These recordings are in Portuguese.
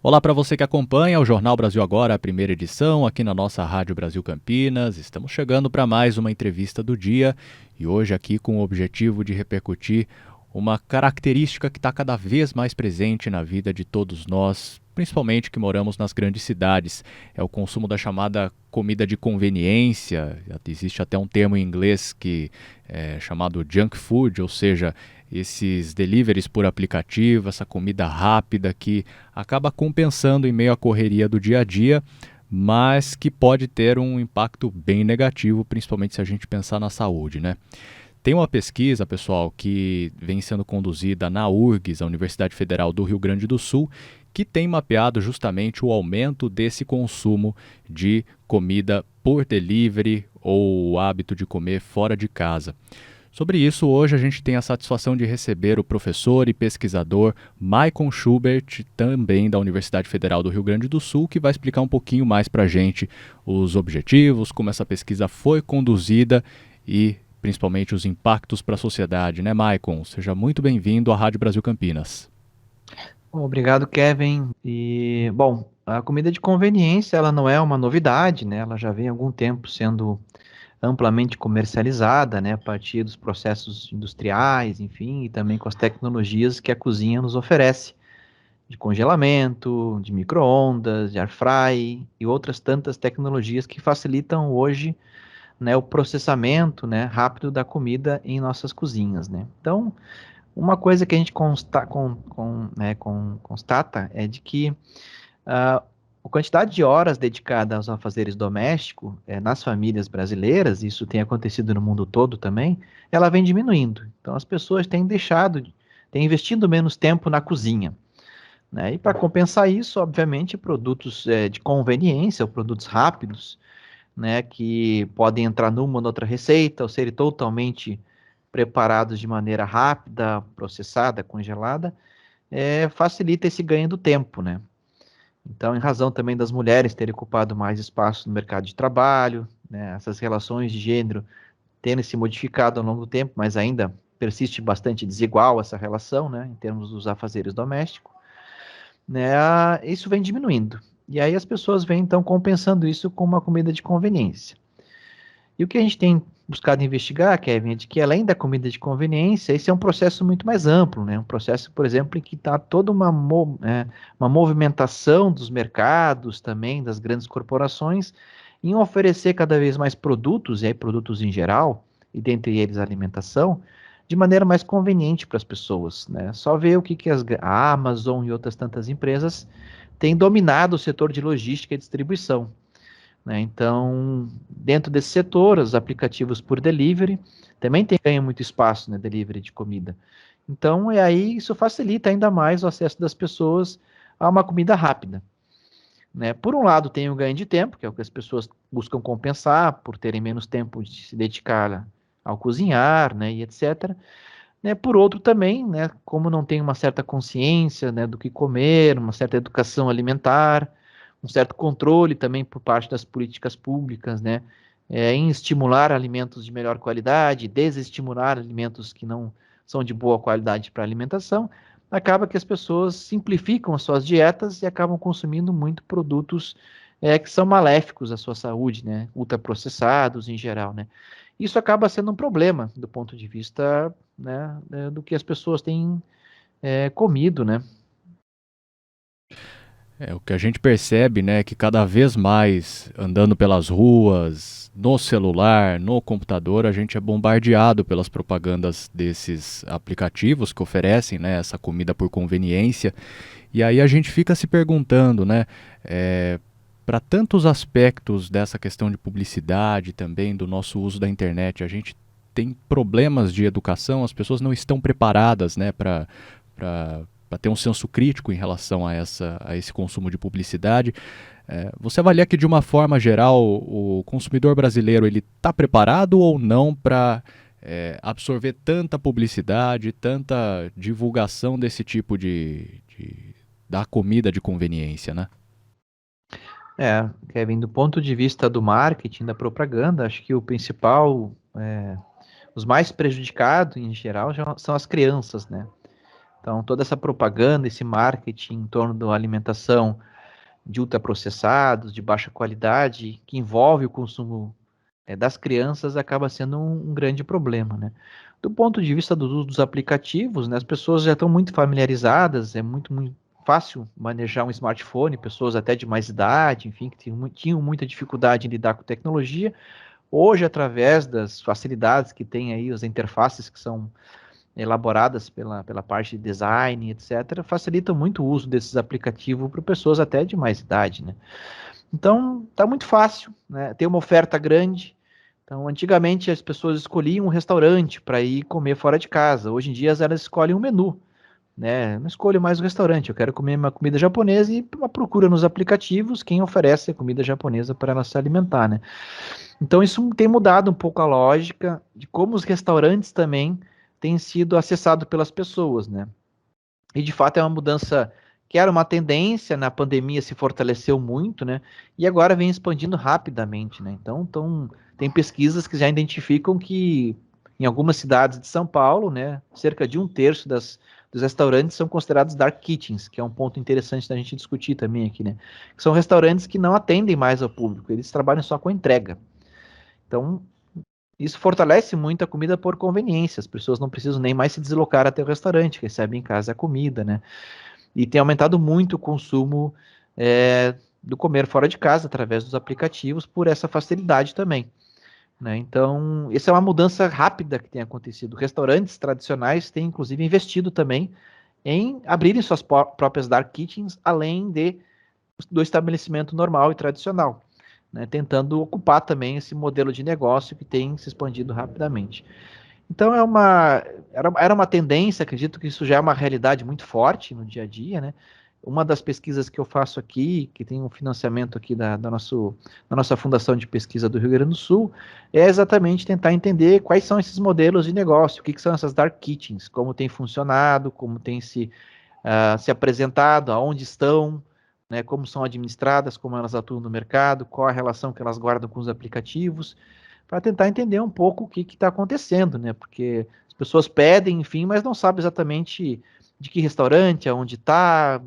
Olá para você que acompanha o Jornal Brasil Agora, a primeira edição, aqui na nossa Rádio Brasil Campinas. Estamos chegando para mais uma entrevista do dia e hoje aqui com o objetivo de repercutir uma característica que está cada vez mais presente na vida de todos nós, principalmente que moramos nas grandes cidades. É o consumo da chamada comida de conveniência. Existe até um termo em inglês que é chamado junk food, ou seja, esses deliveries por aplicativo, essa comida rápida que acaba compensando em meio à correria do dia a dia, mas que pode ter um impacto bem negativo, principalmente se a gente pensar na saúde, né? Tem uma pesquisa, pessoal, que vem sendo conduzida na URGS, a Universidade Federal do Rio Grande do Sul, que tem mapeado justamente o aumento desse consumo de comida por delivery ou o hábito de comer fora de casa. Sobre isso, hoje a gente tem a satisfação de receber o professor e pesquisador Maicon Schubert, também da Universidade Federal do Rio Grande do Sul, que vai explicar um pouquinho mais para a gente os objetivos, como essa pesquisa foi conduzida e principalmente os impactos para a sociedade, né, Maicon? Seja muito bem-vindo à Rádio Brasil Campinas. Obrigado, Kevin. Bom, a comida de conveniência, ela não é uma novidade, né? Ela já vem há algum tempo sendo amplamente comercializada, né? A partir dos processos industriais, enfim, e também com as tecnologias que a cozinha nos oferece, de congelamento, de micro-ondas, de air fry e outras tantas tecnologias que facilitam hoje, né, o processamento, né, rápido da comida em nossas cozinhas, né? Então, uma coisa que a gente constata é de que a quantidade de horas dedicadas aos afazeres domésticos nas famílias brasileiras, isso tem acontecido no mundo todo também, ela vem diminuindo. Então as pessoas têm investido menos tempo na cozinha. Né? E para compensar isso, obviamente, produtos de conveniência, ou produtos rápidos, né, que podem entrar numa ou noutra receita, ou serem totalmente preparados de maneira rápida, processada, congelada, facilita esse ganho do tempo, né? Então, em razão também das mulheres terem ocupado mais espaço no mercado de trabalho, né, essas relações de gênero terem se modificado ao longo do tempo, mas ainda persiste bastante desigual essa relação, né, em termos dos afazeres domésticos, né, isso vem diminuindo. E aí as pessoas vêm, então, compensando isso com uma comida de conveniência. E o que a gente tem buscado investigar, Kevin, é de que além da comida de conveniência, esse é um processo muito mais amplo, né? Um processo, por exemplo, em que está toda uma movimentação dos mercados também, das grandes corporações, em oferecer cada vez mais produtos, e aí produtos em geral, e dentre eles a alimentação, de maneira mais conveniente para as pessoas, né? Só ver o que a Amazon e outras tantas empresas têm dominado o setor de logística e distribuição, né? Então, dentro desse setor, os aplicativos por delivery também tem ganho muito espaço, né, delivery de comida. Então, aí isso facilita ainda mais o acesso das pessoas a uma comida rápida, né? Por um lado, tem o ganho de tempo, que é o que as pessoas buscam compensar por terem menos tempo de se dedicar ao cozinhar, né, e etc. Né? Por outro também, né, como não tem uma certa consciência, né, do que comer, uma certa educação alimentar, um certo controle também por parte das políticas públicas, né, em estimular alimentos de melhor qualidade, desestimular alimentos que não são de boa qualidade para alimentação, acaba que as pessoas simplificam as suas dietas e acabam consumindo muito produtos que são maléficos à sua saúde, né, ultraprocessados em geral, né. Isso acaba sendo um problema do ponto de vista, né, do que as pessoas têm comido, né? O que a gente percebe, né, é que cada vez mais andando pelas ruas, no celular, no computador, a gente é bombardeado pelas propagandas desses aplicativos que oferecem, né, essa comida por conveniência. E aí a gente fica se perguntando, né, para tantos aspectos dessa questão de publicidade também, do nosso uso da internet, a gente tem problemas de educação, as pessoas não estão preparadas, né, para ter um senso crítico em relação a esse consumo de publicidade. Você avalia que, de uma forma geral, o consumidor brasileiro ele está preparado ou não para absorver tanta publicidade, tanta divulgação desse tipo da comida de conveniência, né? Kevin, do ponto de vista do marketing, da propaganda, acho que o principal, os mais prejudicados em geral são as crianças, né? Então, toda essa propaganda, esse marketing em torno da alimentação de ultraprocessados, de baixa qualidade, que envolve o consumo das crianças, acaba sendo um grande problema, né? Do ponto de vista do uso dos aplicativos, né, as pessoas já estão muito familiarizadas, é muito fácil manejar um smartphone, pessoas até de mais idade, enfim, que tinham muita dificuldade em lidar com tecnologia. Hoje, através das facilidades que tem aí, as interfaces que são elaboradas pela parte de design, etc., facilitam muito o uso desses aplicativos para pessoas até de mais idade, né? Então, tá muito fácil, né? Tem uma oferta grande. Então, antigamente as pessoas escolhiam um restaurante para ir comer fora de casa. Hoje em dia elas escolhem um menu, né? Não escolho mais o restaurante, eu quero comer uma comida japonesa e procura nos aplicativos quem oferece a comida japonesa para ela se alimentar, né? Então, isso tem mudado um pouco a lógica de como os restaurantes também têm sido acessados pelas pessoas, né? E de fato é uma mudança que era uma tendência, na pandemia se fortaleceu muito, né? E agora vem expandindo rapidamente, né? Então tem pesquisas que já identificam que em algumas cidades de São Paulo, né, cerca de um terço dos restaurantes são considerados dark kitchens, que é um ponto interessante da gente discutir também aqui, né? Que são restaurantes que não atendem mais ao público, eles trabalham só com entrega. Então, isso fortalece muito a comida por conveniência. As pessoas não precisam nem mais se deslocar até o restaurante, recebem em casa a comida, né? E tem aumentado muito o consumo do comer fora de casa através dos aplicativos por essa facilidade também, né? Então, essa é uma mudança rápida que tem acontecido. Restaurantes tradicionais têm, inclusive, investido também em abrirem suas próprias dark kitchens, além do estabelecimento normal e tradicional, né? Tentando ocupar também esse modelo de negócio que tem se expandido rapidamente. Então, era uma tendência, acredito que isso já é uma realidade muito forte no dia a dia, né? Uma das pesquisas que eu faço aqui, que tem um financiamento aqui da nossa Fundação de Pesquisa do Rio Grande do Sul, é exatamente tentar entender quais são esses modelos de negócio, o que são essas dark kitchens, como tem funcionado, como tem se apresentado, aonde estão, né, como são administradas, como elas atuam no mercado, qual a relação que elas guardam com os aplicativos, para tentar entender um pouco o que está acontecendo, né? Porque as pessoas pedem, enfim, mas não sabem exatamente de que restaurante, aonde está,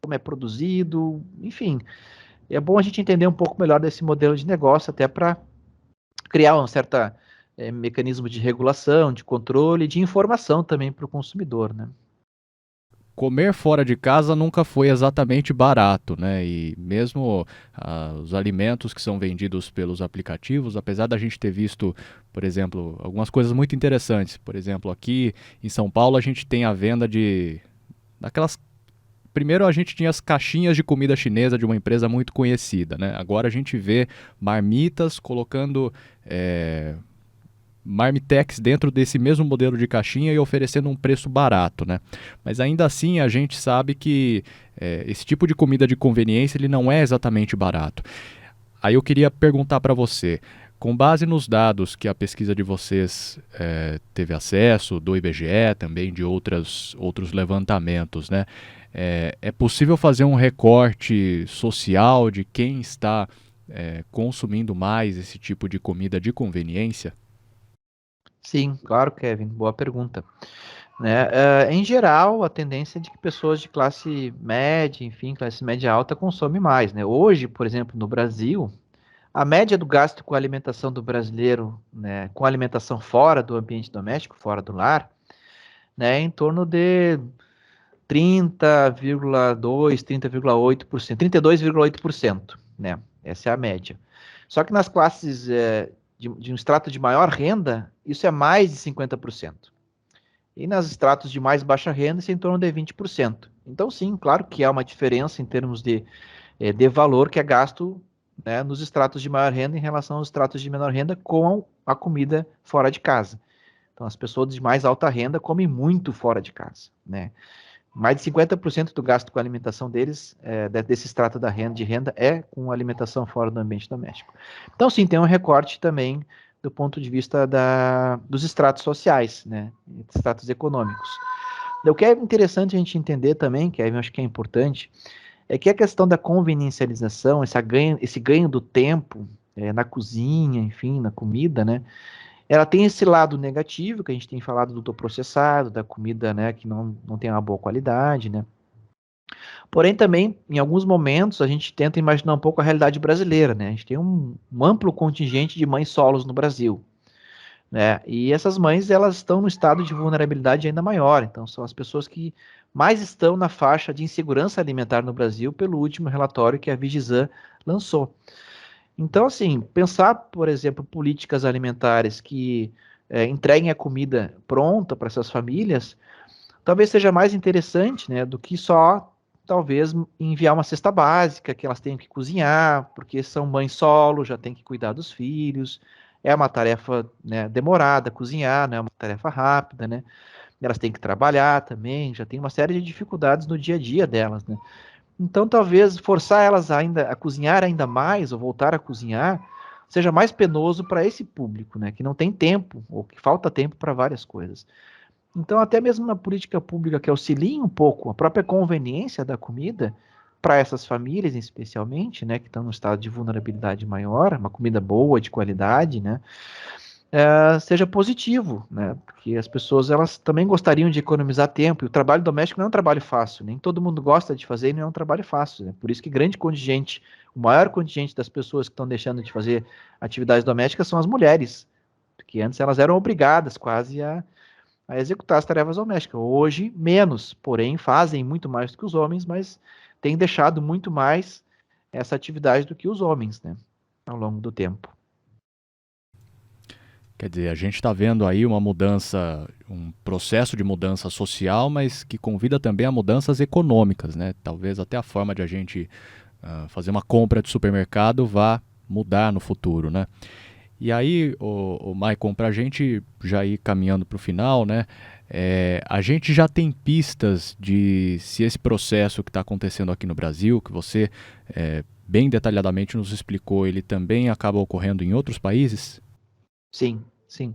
como é produzido, enfim. É bom a gente entender um pouco melhor desse modelo de negócio, até para criar um certo mecanismo de regulação, de controle, de informação também para o consumidor, né? Comer fora de casa nunca foi exatamente barato, né? E mesmo os alimentos que são vendidos pelos aplicativos, apesar da gente ter visto, por exemplo, algumas coisas muito interessantes. Por exemplo, aqui em São Paulo a gente tem a venda de daquelas. Primeiro a gente tinha as caixinhas de comida chinesa de uma empresa muito conhecida, né? Agora a gente vê marmitas colocando marmitex dentro desse mesmo modelo de caixinha e oferecendo um preço barato, né? Mas ainda assim a gente sabe que esse tipo de comida de conveniência ele não é exatamente barato. Aí eu queria perguntar para você, com base nos dados que a pesquisa de vocês teve acesso, do IBGE, também de outros levantamentos, né? É possível fazer um recorte social de quem está consumindo mais esse tipo de comida de conveniência? Sim, claro, Kevin, boa pergunta. Né? Em geral, a tendência é de que pessoas de classe média, enfim, classe média alta, consomem mais, né? Hoje, por exemplo, no Brasil, a média do gasto com a alimentação do brasileiro, né, com alimentação fora do ambiente doméstico, fora do lar, né, é em torno de 30,2, 30,8%, 32,8%, né? Essa é a média. Só que nas classes de um extrato de maior renda, isso é mais de 50%. E nas estratos de mais baixa renda, isso é em torno de 20%. Então, sim, claro que há uma diferença em termos de valor que é gasto, né, nos estratos de maior renda em relação aos estratos de menor renda com a comida fora de casa. Então, as pessoas de mais alta renda comem muito fora de casa, né? Mais de 50% do gasto com a alimentação deles, desse extrato de renda, é com alimentação fora do ambiente doméstico. Então, sim, tem um recorte também do ponto de vista dos estratos sociais, né? Estratos econômicos. O que é interessante a gente entender também, que eu acho que é importante, é que a questão da conveniencialização, esse ganho do tempo na cozinha, enfim, na comida, né? Ela tem esse lado negativo, que a gente tem falado do ultraprocessado, da comida, né, que não tem uma boa qualidade, né? Porém, também, em alguns momentos, a gente tenta imaginar um pouco a realidade brasileira, né? A gente tem um amplo contingente de mães solos no Brasil, né? E essas mães, elas estão no estado de vulnerabilidade ainda maior. Então, são as pessoas que mais estão na faixa de insegurança alimentar no Brasil, pelo último relatório que a Vigisan lançou. Então, assim, pensar, por exemplo, políticas alimentares que entreguem a comida pronta para essas famílias, talvez seja mais interessante, né, do que só, talvez, enviar uma cesta básica que elas tenham que cozinhar, porque são mães solo, já tem que cuidar dos filhos, é uma tarefa, né, demorada cozinhar, não é uma tarefa rápida, né, elas têm que trabalhar também, já tem uma série de dificuldades no dia a dia delas, né. Então, talvez forçar elas ainda a cozinhar ainda mais, ou voltar a cozinhar, seja mais penoso para esse público, né, que não tem tempo, ou que falta tempo para várias coisas. Então, até mesmo na política pública que auxilia um pouco a própria conveniência da comida, para essas famílias especialmente, né, que estão no estado de vulnerabilidade maior, uma comida boa, de qualidade, né, seja positivo, né, porque as pessoas, elas também gostariam de economizar tempo, e o trabalho doméstico não é um trabalho fácil, nem todo mundo gosta de fazer, e não é um trabalho fácil, né, por isso que grande contingente, o maior contingente das pessoas que estão deixando de fazer atividades domésticas são as mulheres, porque antes elas eram obrigadas quase a executar as tarefas domésticas. Hoje, menos, porém, fazem muito mais do que os homens, mas têm deixado muito mais essa atividade do que os homens, né, ao longo do tempo. Quer dizer, a gente está vendo aí uma mudança, um processo de mudança social, mas que convida também a mudanças econômicas, né? Talvez até a forma de a gente fazer uma compra de supermercado vá mudar no futuro, né? E aí, o Maicon, para a gente já ir caminhando para o final, né? A gente já tem pistas de se esse processo que está acontecendo aqui no Brasil, que você bem detalhadamente nos explicou, ele também acaba ocorrendo em outros países? Sim, sim.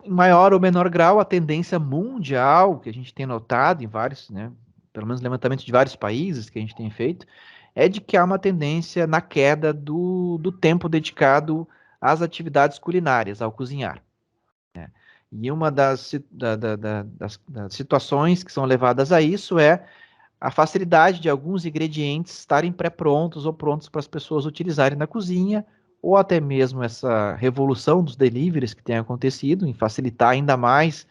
Em maior ou menor grau, a tendência mundial que a gente tem notado em vários, né, pelo menos levantamentos de vários países que a gente tem feito, é de que há uma tendência na queda do tempo dedicado às atividades culinárias, ao cozinhar. E uma das situações que são levadas a isso é a facilidade de alguns ingredientes estarem pré-prontos ou prontos para as pessoas utilizarem na cozinha, ou até mesmo essa revolução dos deliveries que tem acontecido, em facilitar ainda mais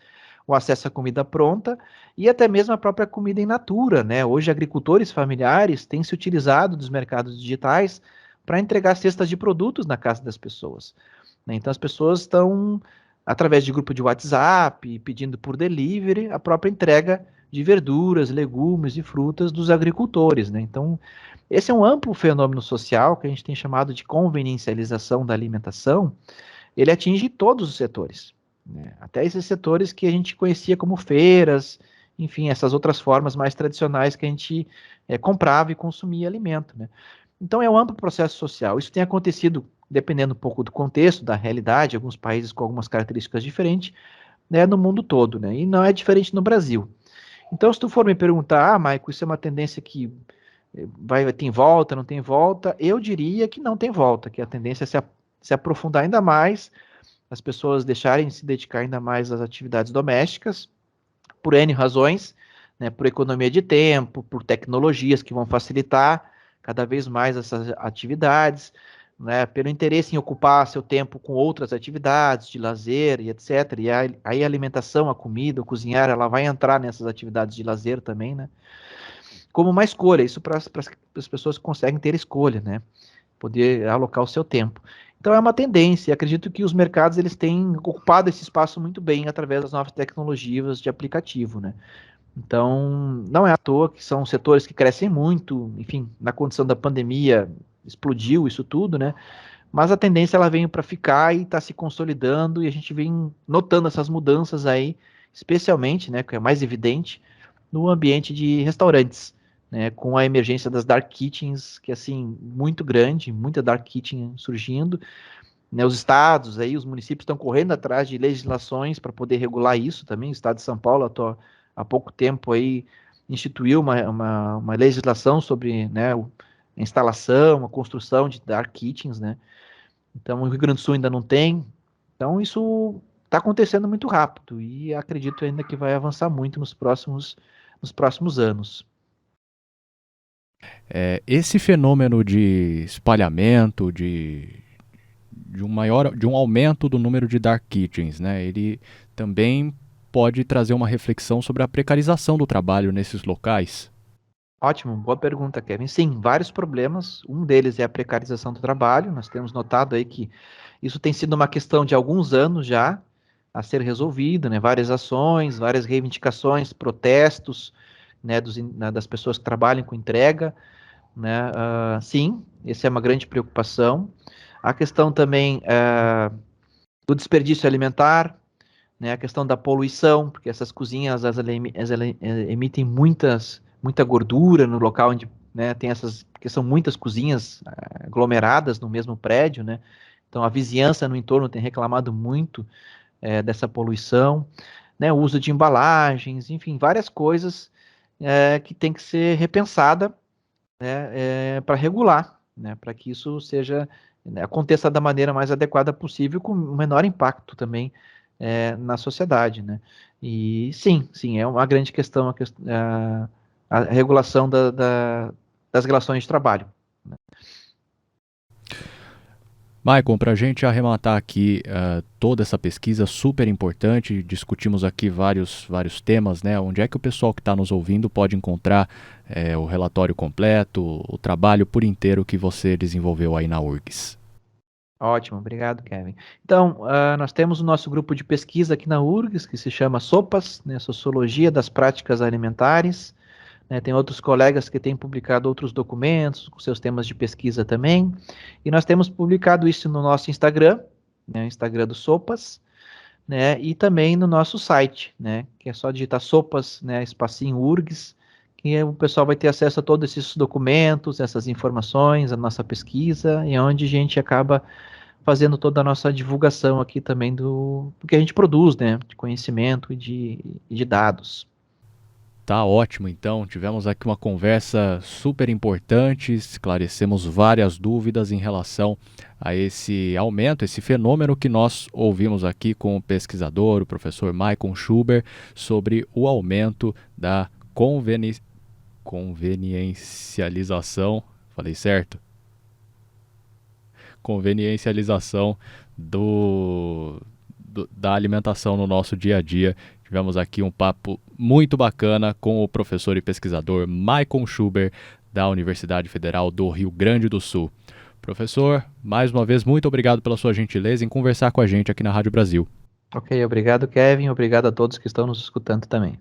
o acesso à comida pronta, e até mesmo a própria comida in natura, né? Hoje, agricultores familiares têm se utilizado dos mercados digitais para entregar cestas de produtos na casa das pessoas, né? Então, as pessoas estão, através de grupo de WhatsApp, pedindo por delivery, a própria entrega de verduras, legumes e frutas dos agricultores, né? Então, esse é um amplo fenômeno social que a gente tem chamado de conveniencialização da alimentação. Ele atinge todos os setores, né? Até esses setores que a gente conhecia como feiras, enfim, essas outras formas mais tradicionais que a gente comprava e consumia alimento, né? Então, é um amplo processo social. Isso tem acontecido, dependendo um pouco do contexto, da realidade, alguns países com algumas características diferentes, né, no mundo todo, né? E não é diferente no Brasil. Então, se tu for me perguntar, Maico, isso é uma tendência que vai ter volta, não tem volta, eu diria que não tem volta, que a tendência é se aprofundar ainda mais, as pessoas deixarem de se dedicar ainda mais às atividades domésticas, por N razões, né, por economia de tempo, por tecnologias que vão facilitar cada vez mais essas atividades, né, pelo interesse em ocupar seu tempo com outras atividades de lazer e etc. E aí a alimentação, a comida, o cozinhar, ela vai entrar nessas atividades de lazer também, né? Como uma escolha, isso para as pessoas que conseguem ter escolha, né? Poder alocar o seu tempo. Então é uma tendência, acredito que os mercados eles têm ocupado esse espaço muito bem através das novas tecnologias de aplicativo, né? Então, não é à toa que são setores que crescem muito, enfim, na condição da pandemia explodiu isso tudo, né? Mas a tendência ela veio para ficar e está se consolidando e a gente vem notando essas mudanças aí, especialmente, né, que é mais evidente no ambiente de restaurantes, né, com a emergência das dark kitchens, que é assim muito grande, muita dark kitchen surgindo, né, os estados aí, os municípios estão correndo atrás de legislações para poder regular isso também. O estado de São Paulo há pouco tempo aí instituiu uma legislação sobre, né, a instalação, a construção de dark kitchens, né? Então, o Rio Grande do Sul ainda não tem, Então, isso está acontecendo muito rápido e acredito ainda que vai avançar muito nos próximos anos. Esse fenômeno de espalhamento, de um aumento do número de dark kitchens, né? Ele também pode trazer uma reflexão sobre a precarização do trabalho nesses locais. Ótimo, boa pergunta, Kevin. Sim, vários problemas. Um deles é a precarização do trabalho. Nós temos notado aí que isso tem sido uma questão de alguns anos já a ser resolvido, né? Várias ações, várias reivindicações, protestos, né, das pessoas que trabalham com entrega, né? Sim, essa é uma grande preocupação. A questão também do desperdício alimentar, né? A questão da poluição, porque essas cozinhas emitem muita gordura no local onde, né, tem essas, porque são muitas cozinhas aglomeradas no mesmo prédio, né? Então a vizinhança no entorno tem reclamado muito dessa poluição, né? O uso de embalagens, enfim, várias coisas que tem que ser repensada, né, para regular, né? Para que isso seja, né, aconteça da maneira mais adequada possível, com o menor impacto também na sociedade, né? E sim, é uma grande questão a regulação das relações de trabalho. Maicon, para a gente arrematar aqui toda essa pesquisa super importante, discutimos aqui vários temas, né? Onde é que o pessoal que está nos ouvindo pode encontrar o relatório completo, o trabalho por inteiro que você desenvolveu aí na URGS? Ótimo, obrigado, Kevin. Então, nós temos o nosso grupo de pesquisa aqui na URGS, que se chama SOPAS, né, Sociologia das Práticas Alimentares. Né, tem outros colegas que têm publicado outros documentos com seus temas de pesquisa também. E nós temos publicado isso no nosso Instagram, né, o Instagram do SOPAS, né, e também no nosso site, né, que é só digitar SOPAS, né, espacinho URGS, que o pessoal vai ter acesso a todos esses documentos, essas informações, a nossa pesquisa, e onde a gente acaba fazendo toda a nossa divulgação aqui também do que a gente produz, né, de conhecimento e de dados. Tá ótimo, então. Tivemos aqui uma conversa super importante, esclarecemos várias dúvidas em relação a esse aumento, esse fenômeno que nós ouvimos aqui com o pesquisador, o professor Maicon Schuber, sobre o aumento da conveniencialização, falei certo? Conveniencialização da alimentação no nosso dia a dia. Tivemos aqui um papo muito bacana com o professor e pesquisador Maicon Schuber, da Universidade Federal do Rio Grande do Sul. Professor, mais uma vez, muito obrigado pela sua gentileza em conversar com a gente aqui na Rádio Brasil. Ok, obrigado, Kevin. Obrigado a todos que estão nos escutando também.